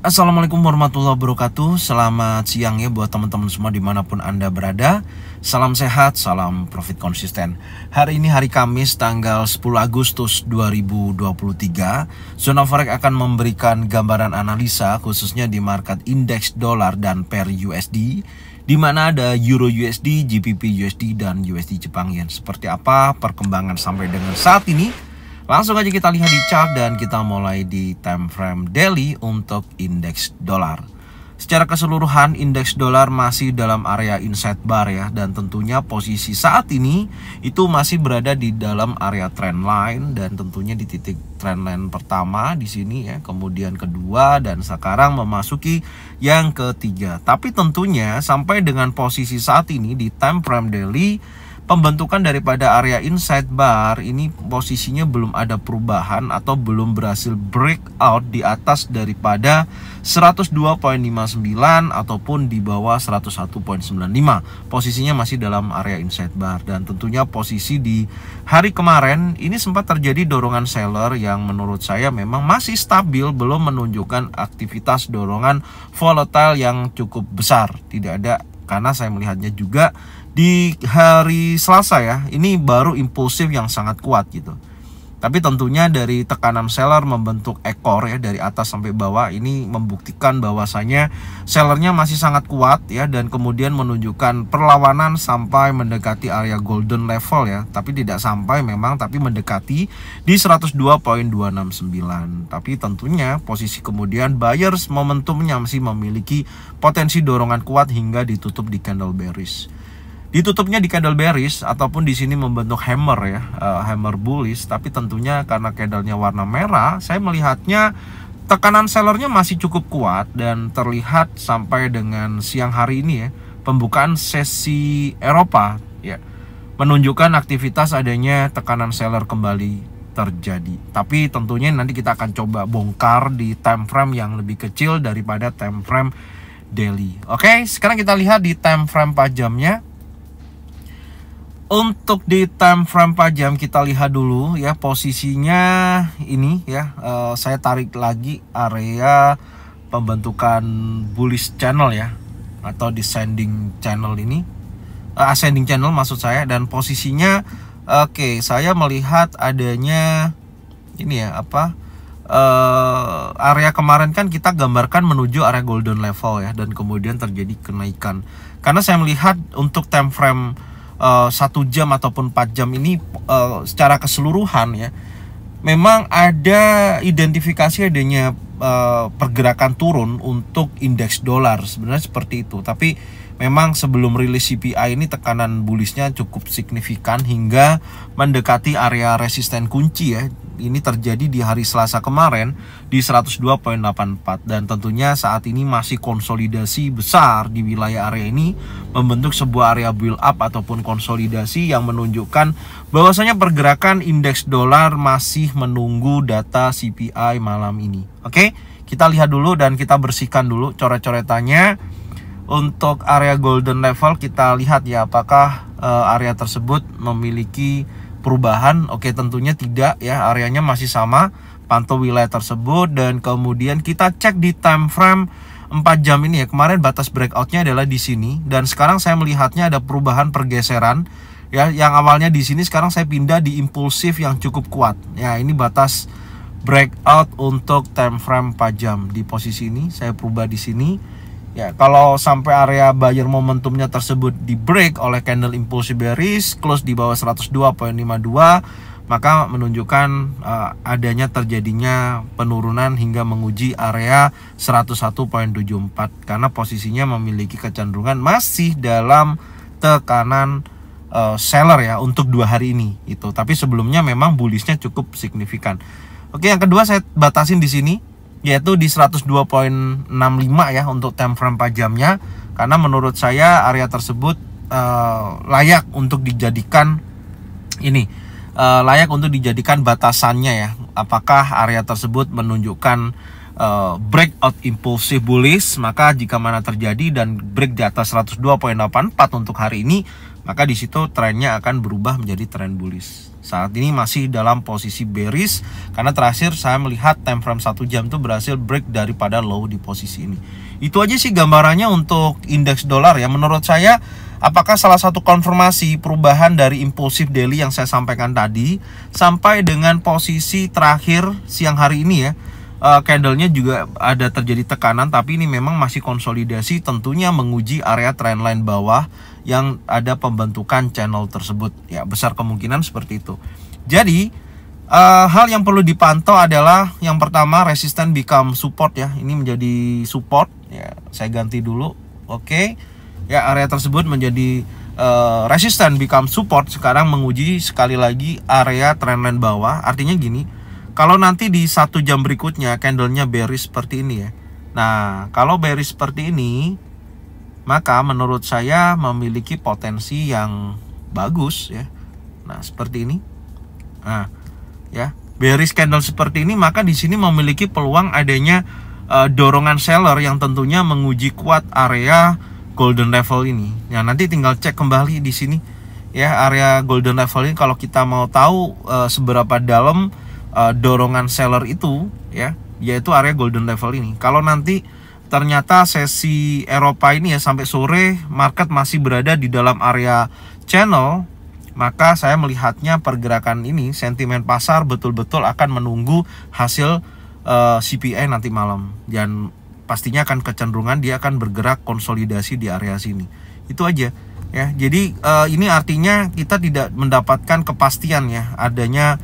Assalamualaikum warahmatullahi wabarakatuh. Selamat siang ya buat teman-teman semua dimanapun Anda berada. Salam sehat, salam profit konsisten. Hari ini hari Kamis tanggal 10 Agustus 2023. Zona Forex akan memberikan gambaran analisa khususnya di market indeks dolar dan per USD, di mana ada Euro USD, GBP USD, dan USD Jepang Yen. Seperti apa perkembangan sampai dengan saat ini? Langsung aja kita lihat di chart dan kita mulai di time frame daily untuk indeks dolar. Secara keseluruhan indeks dolar masih dalam area inside bar ya, dan tentunya posisi saat ini itu masih berada di dalam area trend line dan tentunya di titik trend line pertama di sini ya, kemudian kedua dan sekarang memasuki yang ketiga. Tapi tentunya sampai dengan posisi saat ini di time frame daily, pembentukan daripada area inside bar ini posisinya belum ada perubahan atau belum berhasil breakout di atas daripada 102.59 ataupun di bawah 101.95. Posisinya masih dalam area inside bar, dan tentunya posisi di hari kemarin ini sempat terjadi dorongan seller yang menurut saya memang masih stabil, belum menunjukkan aktivitas dorongan volatile yang cukup besar. Tidak ada, karena saya melihatnya juga di hari Selasa ya, ini baru impulsif yang sangat kuat gitu. Tapi tentunya dari tekanan seller membentuk ekor ya dari atas sampai bawah, ini membuktikan bahwasanya sellernya masih sangat kuat ya, dan kemudian menunjukkan perlawanan sampai mendekati area golden level ya, tapi tidak sampai memang, tapi mendekati di 102.269. Tapi tentunya posisi kemudian buyers momentumnya masih memiliki potensi dorongan kuat hingga ditutup di candle bearish. Ditutupnya di candle bearish ataupun di sini membentuk hammer ya, hammer bullish. Tapi tentunya karena candlenya warna merah, saya melihatnya tekanan sellernya masih cukup kuat, dan terlihat sampai dengan siang hari ini ya, pembukaan sesi Eropa ya, menunjukkan aktivitas adanya tekanan seller kembali terjadi. Tapi tentunya nanti kita akan coba bongkar di time frame yang lebih kecil daripada time frame daily. Oke, sekarang kita lihat di time frame 4 jamnya. Untuk di time frame 4 jam kita lihat dulu ya, posisinya ini ya, saya tarik lagi area pembentukan bullish channel ya, atau descending channel ini, ascending channel maksud saya, dan posisinya oke, saya melihat adanya ini ya, area kemarin kan kita gambarkan menuju area golden level ya, dan kemudian terjadi kenaikan. Karena saya melihat untuk time frame 1 jam ataupun 4 jam ini secara keseluruhan ya, memang ada identifikasi adanya pergerakan turun untuk indeks dolar, sebenarnya seperti itu. Tapi memang sebelum rilis CPI ini tekanan bullishnya cukup signifikan hingga mendekati area resisten kunci ya. Ini terjadi di hari Selasa kemarin di 102.84, dan tentunya saat ini masih konsolidasi besar di wilayah area ini, membentuk sebuah area build up ataupun konsolidasi yang menunjukkan bahwasanya pergerakan indeks dolar masih menunggu data CPI malam ini. Oke, kita lihat dulu dan kita bersihkan dulu coret-coretannya. Untuk area golden level kita lihat ya, apakah area tersebut memiliki perubahan. Oke, tentunya tidak ya, areanya masih sama, pantau wilayah tersebut. Dan kemudian kita cek di time frame 4 jam ini ya, kemarin batas breakoutnya adalah di sini, dan sekarang saya melihatnya ada perubahan pergeseran ya, yang awalnya di sini sekarang saya pindah di impulsif yang cukup kuat ya. Ini batas breakout untuk time frame 4 jam di posisi ini, saya berubah di sini ya. Kalau sampai area buyer momentumnya tersebut di break oleh candle impulsif bearish, close di bawah 102.52, maka menunjukkan adanya terjadinya penurunan hingga menguji area 101.74, karena posisinya memiliki kecenderungan masih dalam tekanan seller ya untuk 2 hari ini itu. Tapi sebelumnya memang bullishnya cukup signifikan. Oke, yang kedua saya batasin di sini, yaitu di 102.65 ya untuk time frame 4 jamnya, karena menurut saya area tersebut layak untuk dijadikan ini, layak untuk dijadikan batasannya ya. Apakah area tersebut menunjukkan breakout impulsif bullish, maka jika mana terjadi dan break di atas 102.84 untuk hari ini, maka di situ trennya akan berubah menjadi tren bullish. Saat ini masih dalam posisi bearish karena terakhir saya melihat time frame 1 jam itu berhasil break daripada low di posisi ini. Itu aja sih gambarannya untuk indeks dolar ya. Menurut saya, apakah salah satu konfirmasi perubahan dari impulsif daily yang saya sampaikan tadi sampai dengan posisi terakhir siang hari ini ya, candlenya juga ada terjadi tekanan, tapi ini memang masih konsolidasi, tentunya menguji area trendline bawah yang ada pembentukan channel tersebut ya, besar kemungkinan seperti itu. Jadi hal yang perlu dipantau adalah yang pertama, resisten become support ya. Ini menjadi support ya, saya ganti dulu. Oke ya, area tersebut menjadi resisten become support, sekarang menguji sekali lagi area trendline bawah. Artinya gini, kalau nanti di 1 jam berikutnya candlenya bearish seperti ini ya. Nah, kalau bearish seperti ini, maka menurut saya memiliki potensi yang bagus ya. Nah, seperti ini. Nah, ya, bearish candle seperti ini, maka di sini memiliki peluang adanya dorongan seller yang tentunya menguji kuat area golden level ini. Ya, nanti tinggal cek kembali di sini ya, area golden level ini kalau kita mau tahu seberapa dalam dorongan seller itu ya, yaitu area golden level ini. Kalau nanti ternyata sesi Eropa ini ya sampai sore market masih berada di dalam area channel, maka saya melihatnya pergerakan ini, sentimen pasar betul-betul akan menunggu hasil CPI nanti malam, dan pastinya akan kecenderungan dia akan bergerak konsolidasi di area sini. Itu aja ya. Jadi ini artinya kita tidak mendapatkan kepastian ya adanya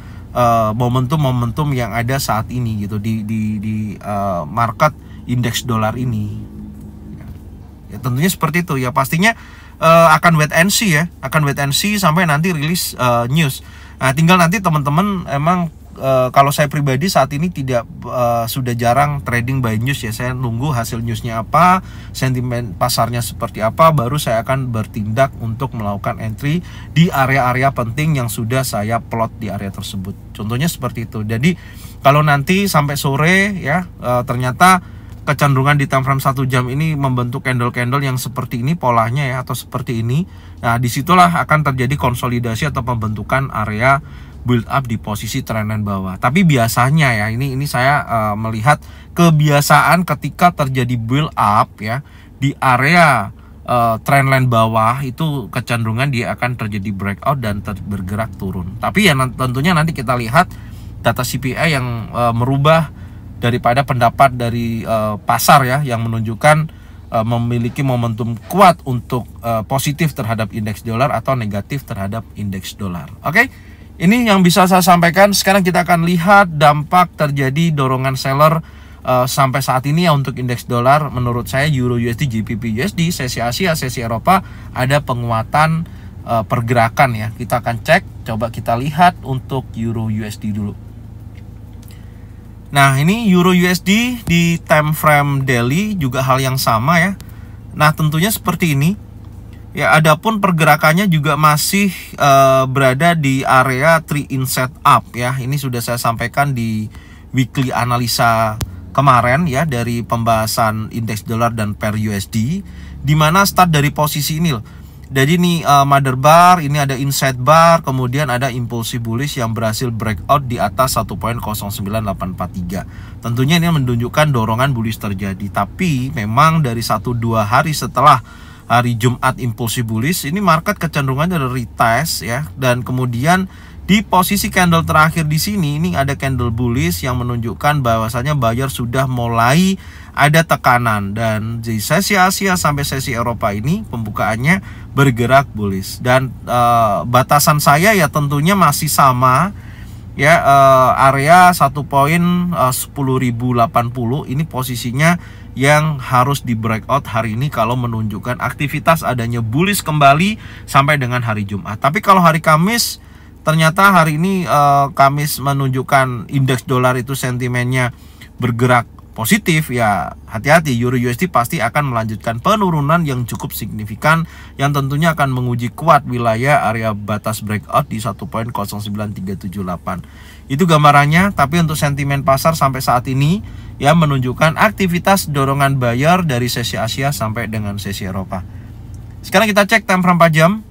momentum-momentum yang ada saat ini gitu di market indeks dolar ini. Ya, tentunya seperti itu ya. Pastinya akan wait and see ya, akan wait and see sampai nanti rilis news. Nah, tinggal nanti teman-teman emang kalau saya pribadi saat ini tidak sudah jarang trading by news ya. Saya nunggu hasil newsnya apa, sentimen pasarnya seperti apa, baru saya akan bertindak untuk melakukan entry di area-area penting yang sudah saya plot di area tersebut. Contohnya seperti itu. Jadi kalau nanti sampai sore ya ternyata kecenderungan di time frame 1 jam ini membentuk candle-candle yang seperti ini polanya ya, atau seperti ini. Nah, disitulah akan terjadi konsolidasi atau pembentukan area build up di posisi trendline bawah. Tapi biasanya ya, ini saya melihat kebiasaan ketika terjadi build up ya di area trendline bawah, itu kecenderungan dia akan terjadi breakout dan bergerak turun. Tapi ya tentunya nanti kita lihat data CPI yang merubah daripada pendapat dari pasar ya, yang menunjukkan memiliki momentum kuat untuk positif terhadap indeks dolar atau negatif terhadap indeks dolar. Oke? Ini yang bisa saya sampaikan. Sekarang kita akan lihat dampak terjadi dorongan seller sampai saat ini ya untuk indeks dolar. Menurut saya Euro USD, GBP USD, sesi Asia, sesi Eropa ada penguatan pergerakan ya. Kita akan cek, coba kita lihat untuk Euro USD dulu. Nah, ini Euro USD di time frame daily juga hal yang sama ya. Nah, tentunya seperti ini. Ya, adapun pergerakannya juga masih berada di area 3 in setup ya. Ini sudah saya sampaikan di weekly analisa kemarin ya, dari pembahasan indeks dolar dan pair USD, di mana start dari posisi ini loh. Jadi ini mother bar, ini ada inside bar, kemudian ada impulsif bullish yang berhasil breakout di atas 1.09843. Tentunya ini menunjukkan dorongan bullish terjadi, tapi memang dari 1-2 hari setelah hari Jumat impulsif bullish, ini market kecenderungannya ada retest ya, dan kemudian di posisi candle terakhir di sini ini ada candle bullish yang menunjukkan bahwasanya buyer sudah mulai ada tekanan, dan di sesi Asia sampai sesi Eropa ini pembukaannya bergerak bullish, dan batasan saya ya tentunya masih sama ya, area 1.10.080 ini posisinya yang harus di breakout hari ini kalau menunjukkan aktivitas adanya bullish kembali sampai dengan hari Jumat. Tapi kalau hari Kamis, ternyata hari ini Kamis menunjukkan indeks dolar itu sentimennya bergerak positif ya, hati-hati, Euro USD pasti akan melanjutkan penurunan yang cukup signifikan yang tentunya akan menguji kuat wilayah area batas breakout di 1.09378. Itu gambarannya. Tapi untuk sentimen pasar sampai saat ini ya menunjukkan aktivitas dorongan buyer dari sesi Asia sampai dengan sesi Eropa. Sekarang kita cek time frame 4 jam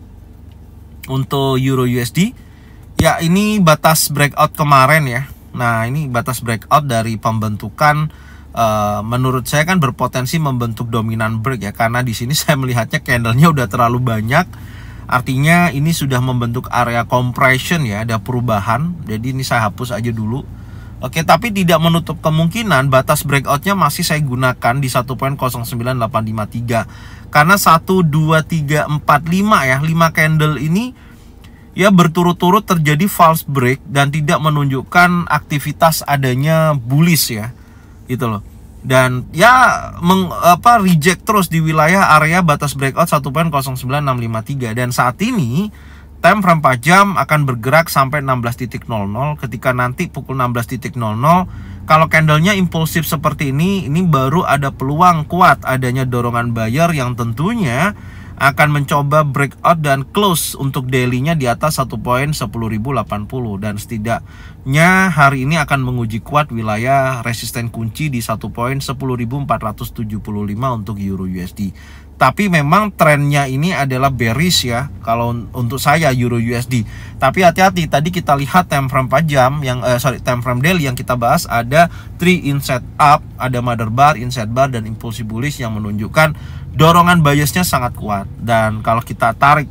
untuk Euro USD. Ya, ini batas breakout kemarin ya. Nah, ini batas breakout dari pembentukan menurut saya kan berpotensi membentuk dominan break ya, karena di sini saya melihatnya candlenya udah terlalu banyak. Artinya ini sudah membentuk area compression ya, ada perubahan. Jadi ini saya hapus aja dulu. Oke, tapi tidak menutup kemungkinan batas breakoutnya masih saya gunakan di 1.09853. Karena 1, 2, 3, 4, 5 ya, 5 candle ini ya berturut-turut terjadi false break dan tidak menunjukkan aktivitas adanya bullish ya, gitu loh. Dan ya reject terus di wilayah area batas breakout 1.09653. Dan saat ini time frame 4 jam akan bergerak sampai 16.00. Ketika nanti pukul 16.00, kalau candlenya impulsif seperti ini baru ada peluang kuat adanya dorongan buyer yang tentunya akan mencoba breakout dan close untuk daily-nya di atas 1.10.080. Dan setidaknya hari ini akan menguji kuat wilayah resisten kunci di 1.10.475 untuk Euro USD. Tapi memang trennya ini adalah bearish ya kalau untuk saya Euro USD. Tapi hati-hati, tadi kita lihat time frame 4 jam yang time frame daily yang kita bahas ada 3 inside up, ada mother bar, inside bar dan impulsive bullish yang menunjukkan dorongan biasnya sangat kuat. Dan kalau kita tarik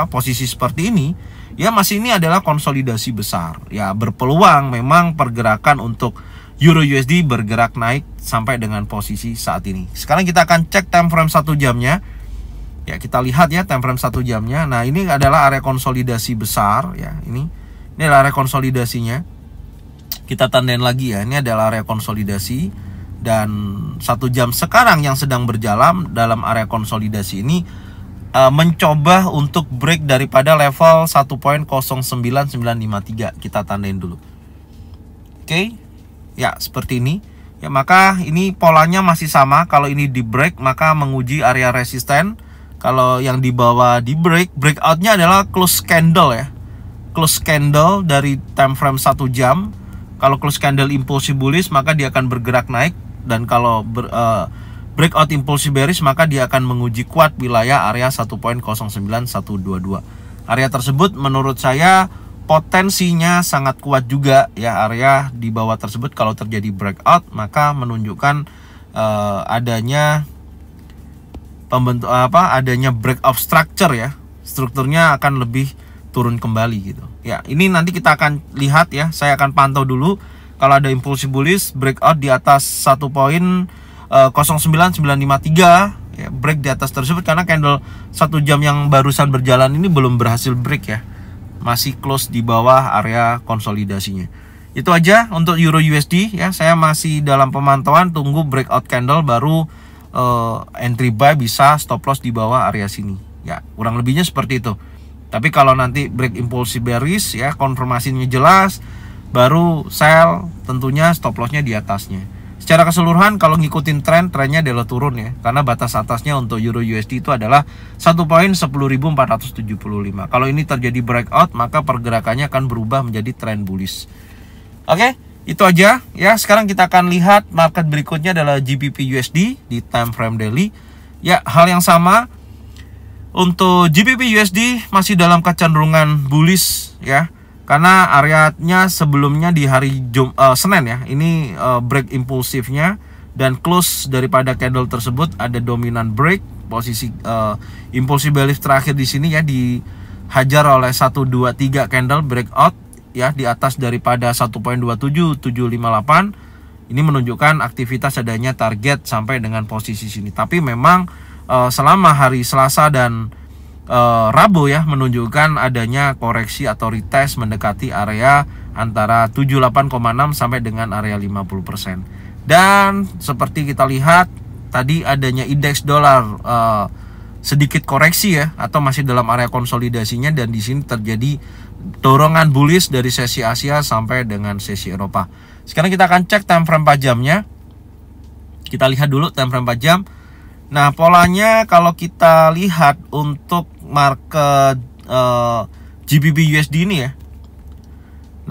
posisi seperti ini, ya masih ini adalah konsolidasi besar. Ya berpeluang memang pergerakan untuk Euro USD bergerak naik sampai dengan posisi saat ini. Sekarang kita akan cek time frame 1 jamnya. Ya, kita lihat ya time frame 1 jamnya. Nah, ini adalah area konsolidasi besar ya. Ini adalah area konsolidasinya. Kita tandain lagi ya. Ini adalah area konsolidasi. Dan 1 jam sekarang yang sedang berjalan dalam area konsolidasi ini mencoba untuk break daripada level 1.09953. Kita tandain dulu. Oke. Ya, seperti ini. Ya, maka ini polanya masih sama. Kalau ini di break, maka menguji area resisten. Kalau yang di bawah di break, breakoutnya adalah close candle ya. Close candle dari time frame 1 jam. Kalau close candle impulsive bullish, maka dia akan bergerak naik. Dan kalau breakout impulsive bearish, maka dia akan menguji kuat wilayah area 1.09122. Area tersebut menurut saya potensinya sangat kuat juga ya. Area di bawah tersebut kalau terjadi breakout, maka menunjukkan adanya adanya breakout structure ya. Strukturnya akan lebih turun kembali gitu. Ya, ini nanti kita akan lihat ya. Saya akan pantau dulu kalau ada impulsive bullish breakout di atas 1.09953 ya, break di atas tersebut, karena candle 1 jam yang barusan berjalan ini belum berhasil break ya. Masih close di bawah area konsolidasinya. Itu aja untuk Euro USD ya. Saya masih dalam pemantauan, tunggu breakout candle baru entry buy, bisa stop loss di bawah area sini. Ya, kurang lebihnya seperti itu. Tapi kalau nanti break impulsive bearish ya, konfirmasinya jelas, baru sell, tentunya stop lossnya di atasnya. Secara keseluruhan kalau ngikutin trennya adalah turun ya, karena batas atasnya untuk Euro USD itu adalah 1.10.475. Kalau ini terjadi breakout, maka pergerakannya akan berubah menjadi trend bullish. Oke, itu aja ya. Sekarang kita akan lihat market berikutnya adalah GBP USD di time frame daily. Ya, hal yang sama untuk GBP USD masih dalam kecenderungan bullish ya. Karena areanya sebelumnya di hari Senin ya, ini break impulsifnya dan close daripada candle tersebut ada dominan break. Posisi impulsive bearish terakhir di sini ya dihajar oleh 1, 2, 3 candle breakout ya di atas daripada 1.27758. Ini menunjukkan aktivitas adanya target sampai dengan posisi sini. Tapi memang selama hari Selasa dan Rabu ya menunjukkan adanya koreksi atau retest mendekati area antara 78,6 sampai dengan area 50%. Dan seperti kita lihat tadi adanya indeks dolar sedikit koreksi ya, atau masih dalam area konsolidasinya, dan di sini terjadi dorongan bullish dari sesi Asia sampai dengan sesi Eropa. Sekarang kita akan cek time frame 4 jamnya. Kita lihat dulu time frame 4 jam. Nah, polanya kalau kita lihat untuk market GBP USD ini ya.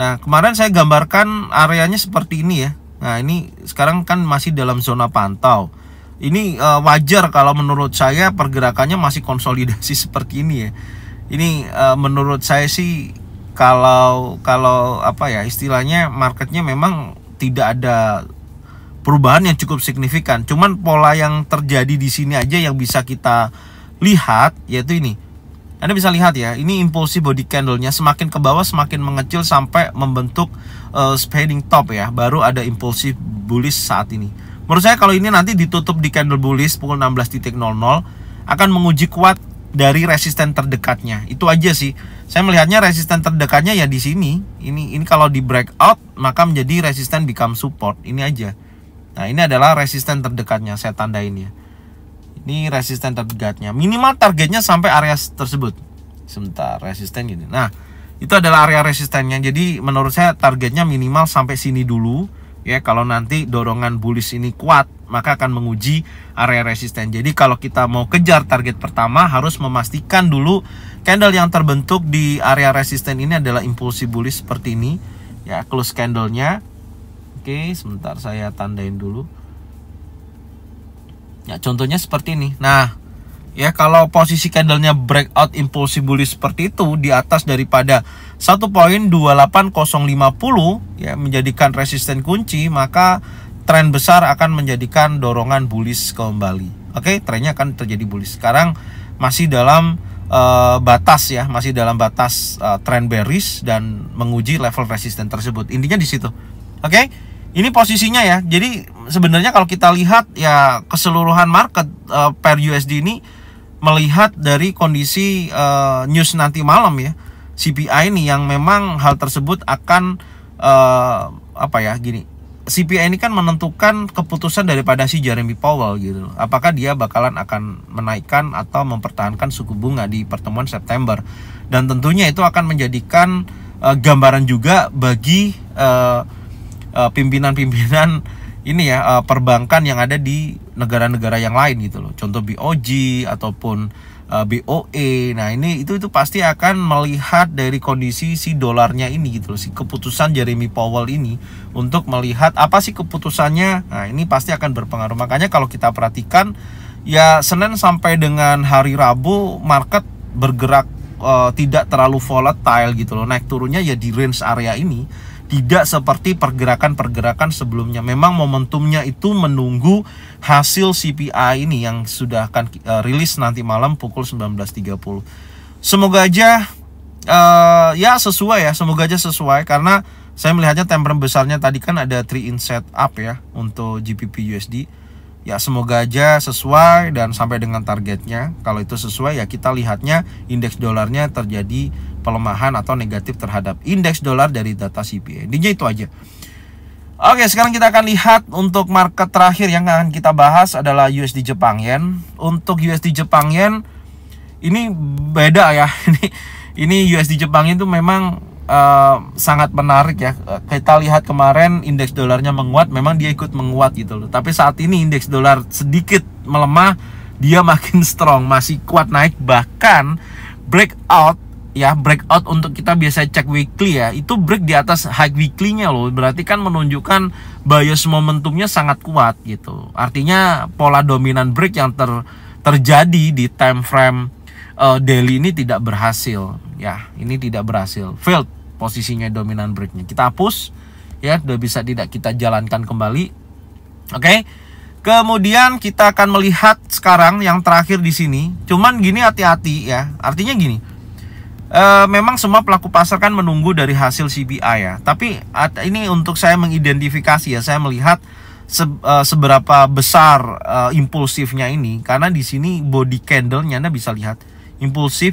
Nah, kemarin saya gambarkan areanya seperti ini ya. Nah, ini sekarang kan masih dalam zona pantau. Ini wajar kalau menurut saya pergerakannya masih konsolidasi seperti ini ya. Ini menurut saya sih kalau apa ya istilahnya, marketnya memang tidak ada perubahan yang cukup signifikan. Cuman pola yang terjadi di sini aja yang bisa kita lihat, yaitu ini. Anda bisa lihat ya, ini impulsif body candle-nya semakin ke bawah semakin mengecil sampai membentuk spading top ya. Baru ada impulsif bullish saat ini. Menurut saya kalau ini nanti ditutup di candle bullish pukul 16.00 akan menguji kuat dari resisten terdekatnya. Itu aja sih. Saya melihatnya resisten terdekatnya ya di sini. Ini kalau di breakout maka menjadi resisten become support. Ini aja. Nah, ini adalah resisten terdekatnya, saya tandain ya. Ini resisten terdekatnya. Minimal targetnya sampai area tersebut. Sebentar, resisten gini. Nah, itu adalah area resistennya. Jadi menurut saya targetnya minimal sampai sini dulu. Ya, kalau nanti dorongan bullish ini kuat, maka akan menguji area resisten. Jadi kalau kita mau kejar target pertama, harus memastikan dulu candle yang terbentuk di area resisten ini adalah impulsif bullish seperti ini. Ya, close candle-nya. Oke, sebentar saya tandain dulu. Ya, contohnya seperti ini. Nah, ya kalau posisi candlenya breakout impulsif bullish seperti itu di atas daripada 1.28050 ya menjadikan resisten kunci, maka tren besar akan menjadikan dorongan bullish kembali. Oke, trennya akan terjadi bullish. Sekarang masih dalam batas ya, masih dalam batas tren bearish dan menguji level resisten tersebut. Intinya di situ. Oke? Ini posisinya ya. Jadi sebenarnya kalau kita lihat ya keseluruhan market per USD ini melihat dari kondisi news nanti malam ya, CPI ini yang memang hal tersebut akan apa ya gini. CPI ini kan menentukan keputusan daripada si Jeremy Powell gitu. Apakah dia bakalan akan menaikkan atau mempertahankan suku bunga di pertemuan September. Dan tentunya itu akan menjadikan gambaran juga bagi pimpinan-pimpinan ini ya perbankan yang ada di negara-negara yang lain gitu loh. Contoh BOJ ataupun BOE. Nah, itu pasti akan melihat dari kondisi si dolarnya ini gitu loh. Si keputusan Jeremy Powell ini untuk melihat apa sih keputusannya. Nah, ini pasti akan berpengaruh. Makanya kalau kita perhatikan ya Senin sampai dengan hari Rabu market bergerak tidak terlalu volatile gitu loh. Naik turunnya ya di range area ini. Tidak seperti pergerakan-pergerakan sebelumnya. Memang momentumnya itu menunggu hasil CPI ini yang sudah akan rilis nanti malam pukul 19.30. Semoga aja ya sesuai ya. Semoga aja sesuai karena saya melihatnya time frame besarnya tadi kan ada 3 in set up ya untuk GBP USD. Ya semoga aja sesuai dan sampai dengan targetnya. Kalau itu sesuai ya kita lihatnya indeks dolarnya terjadi pelemahan atau negatif terhadap indeks dolar dari data CPI. Intinya itu aja. Oke, sekarang kita akan lihat untuk market terakhir yang akan kita bahas adalah USD Jepang Yen. Untuk USD Jepang Yen ini beda ya. Ini USD Jepang Yen itu memang sangat menarik ya. Kita lihat kemarin indeks dolarnya menguat, memang dia ikut menguat gitu loh. Tapi saat ini indeks dolar sedikit melemah, dia makin strong, masih kuat naik, bahkan breakout ya, breakout untuk kita biasa cek weekly ya, itu break di atas high weekly-nya loh. Berarti kan menunjukkan bias momentumnya sangat kuat gitu. Artinya pola dominan break yang terjadi di time frame daily ini tidak berhasil ya. Ini tidak berhasil, failed posisinya dominan breaknya. Kita hapus ya, udah bisa tidak kita jalankan kembali. Oke. Kemudian kita akan melihat sekarang yang terakhir di sini. Cuman gini, hati-hati ya. Artinya gini. Memang semua pelaku pasar kan menunggu dari hasil CPI ya. Tapi ini untuk saya mengidentifikasi ya, saya melihat seberapa besar impulsifnya ini. Karena di sini body candle-nya Anda bisa lihat impulsif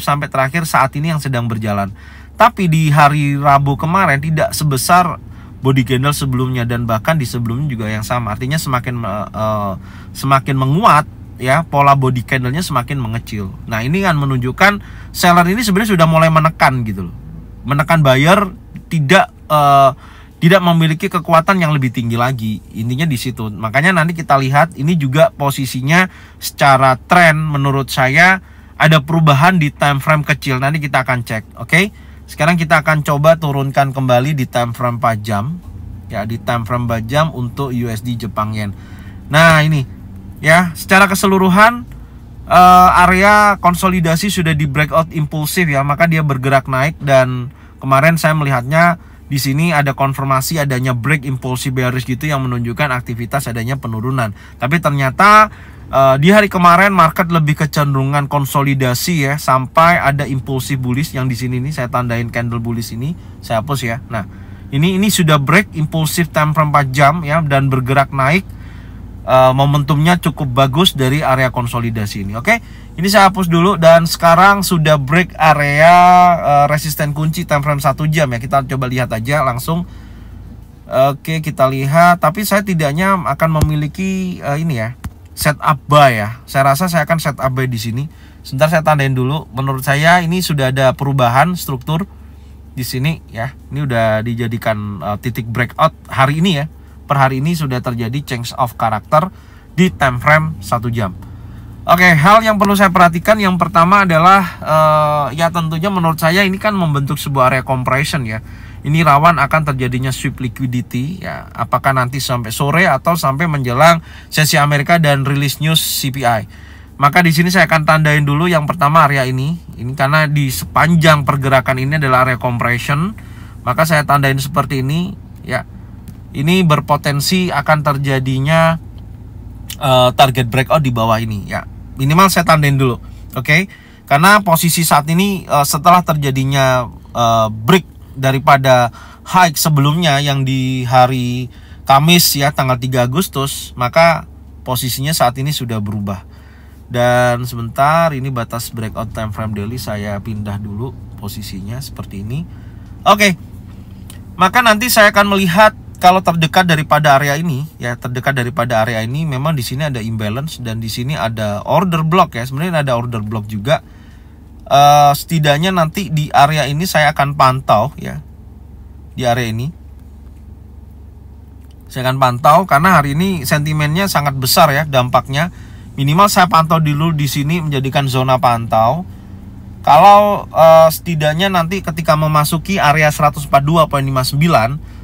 sampai terakhir saat ini yang sedang berjalan. Tapi di hari Rabu kemarin tidak sebesar body candle sebelumnya dan bahkan di sebelumnya juga yang sama. Artinya semakin menguat ya, pola body candle-nya semakin mengecil. Nah, ini kan menunjukkan seller ini sebenarnya sudah mulai menekan gitu loh. Menekan buyer tidak memiliki kekuatan yang lebih tinggi lagi. Intinya di situ. Makanya nanti kita lihat ini juga posisinya secara tren menurut saya ada perubahan di time frame kecil. Nanti kita akan cek, oke? Sekarang kita akan coba turunkan kembali di time frame 4 jam. Ya, di time frame 4 jam untuk USD Jepang Yen. Nah, ini ya, secara keseluruhan area konsolidasi sudah di breakout impulsif ya, maka dia bergerak naik. Dan kemarin saya melihatnya di sini ada konfirmasi adanya break impulsif bearish gitu yang menunjukkan aktivitas adanya penurunan. Tapi ternyata di hari kemarin market lebih kecenderungan konsolidasi ya, sampai ada impulsif bullish yang di sini nih saya tandain candle bullish ini, saya hapus ya. Nah, ini sudah break impulsif time frame 4 jam ya, dan bergerak naik. Momentumnya cukup bagus dari area konsolidasi ini. Oke, ini saya hapus dulu. Dan sekarang sudah break area resisten kunci time frame 1 jam ya. Kita coba lihat aja langsung. Oke, kita lihat. Tapi saya tidaknya akan memiliki ini ya, setup buy ya. Saya rasa saya akan setup buy di sini. Sebentar saya tandain dulu. Menurut saya ini sudah ada perubahan struktur di sini ya. Ini udah dijadikan titik breakout hari ini ya. Per hari ini sudah terjadi change of karakter di time frame 1 jam. Oke, hal yang perlu saya perhatikan yang pertama adalah ya tentunya menurut saya ini kan membentuk sebuah area compression ya. Ini rawan akan terjadinya sweep liquidity ya. Apakah nanti sampai sore atau sampai menjelang sesi Amerika dan rilis news CPI. Maka di sini saya akan tandain dulu yang pertama area ini. Ini karena di sepanjang pergerakan ini adalah area compression. Maka saya tandain seperti ini ya. Ini berpotensi akan terjadinya target breakout di bawah ini ya. Minimal saya tandain dulu. Oke. Karena posisi saat ini setelah terjadinya break daripada high sebelumnya yang di hari Kamis ya, tanggal 3 Agustus, maka posisinya saat ini sudah berubah. Dan sebentar, ini batas breakout time frame daily saya pindah dulu posisinya seperti ini. Oke. Maka nanti saya akan melihat kalau terdekat daripada area ini ya, terdekat daripada area ini memang di sini ada imbalance dan di sini ada order block ya. Sebenarnya ada order block juga. Setidaknya nanti di area ini saya akan pantau ya. Di area ini saya akan pantau karena hari ini sentimennya sangat besar ya dampaknya. Minimal saya pantau dulu di sini menjadikan zona pantau. Kalau setidaknya nanti ketika memasuki area 142.59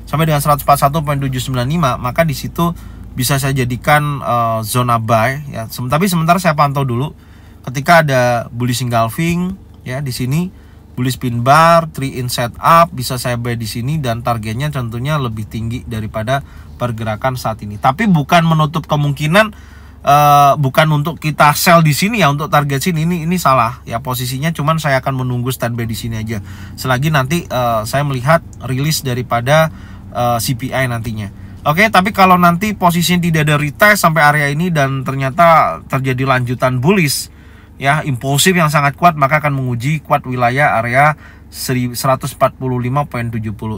sampai dengan 141.795, maka di situ bisa saya jadikan zona buy ya. Tapi sementara saya pantau dulu ketika ada bullish engulfing ya di sini, bullish pin bar, 3 in setup, bisa saya buy di sini dan targetnya tentunya lebih tinggi daripada pergerakan saat ini. Tapi bukan menutup kemungkinan bukan untuk kita sell di sini ya, untuk target sini ini salah ya posisinya. Cuman saya akan menunggu standby di sini aja selagi nanti saya melihat rilis daripada CPI nantinya. Oke, tapi kalau nanti posisinya tidak ada retest sampai area ini dan ternyata terjadi lanjutan bullish ya, impulsif yang sangat kuat, maka akan menguji kuat wilayah area 145.70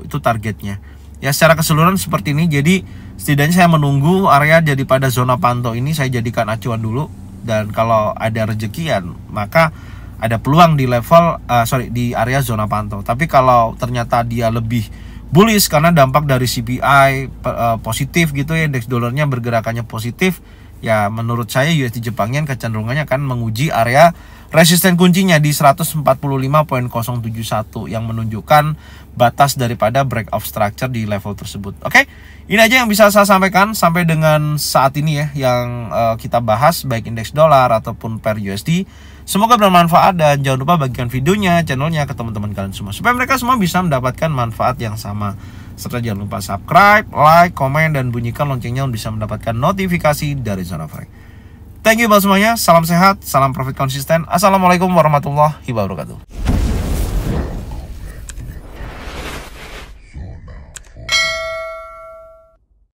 itu targetnya. Ya, secara keseluruhan seperti ini. Jadi setidaknya saya menunggu area daripada zona pantau ini saya jadikan acuan dulu, dan kalau ada rezekian maka ada peluang di level di area zona pantau. Tapi kalau ternyata dia lebih bullish karena dampak dari CPI positif gitu ya, indeks dolarnya bergerakannya positif ya, menurut saya USD Jepang Yen kecenderungannya akan menguji area resisten kuncinya di 145.071 yang menunjukkan batas daripada breakout structure di level tersebut. Oke, ini aja yang bisa saya sampaikan sampai dengan saat ini ya, yang kita bahas baik indeks dolar ataupun per USD. Semoga bermanfaat dan jangan lupa bagikan videonya, channelnya ke teman-teman kalian semua supaya mereka semua bisa mendapatkan manfaat yang sama. Serta jangan lupa subscribe, like, komen, dan bunyikan loncengnya untuk bisa mendapatkan notifikasi dari Zona Forex. Thank you buat semuanya, salam sehat, salam profit konsisten. Assalamualaikum warahmatullahi wabarakatuh.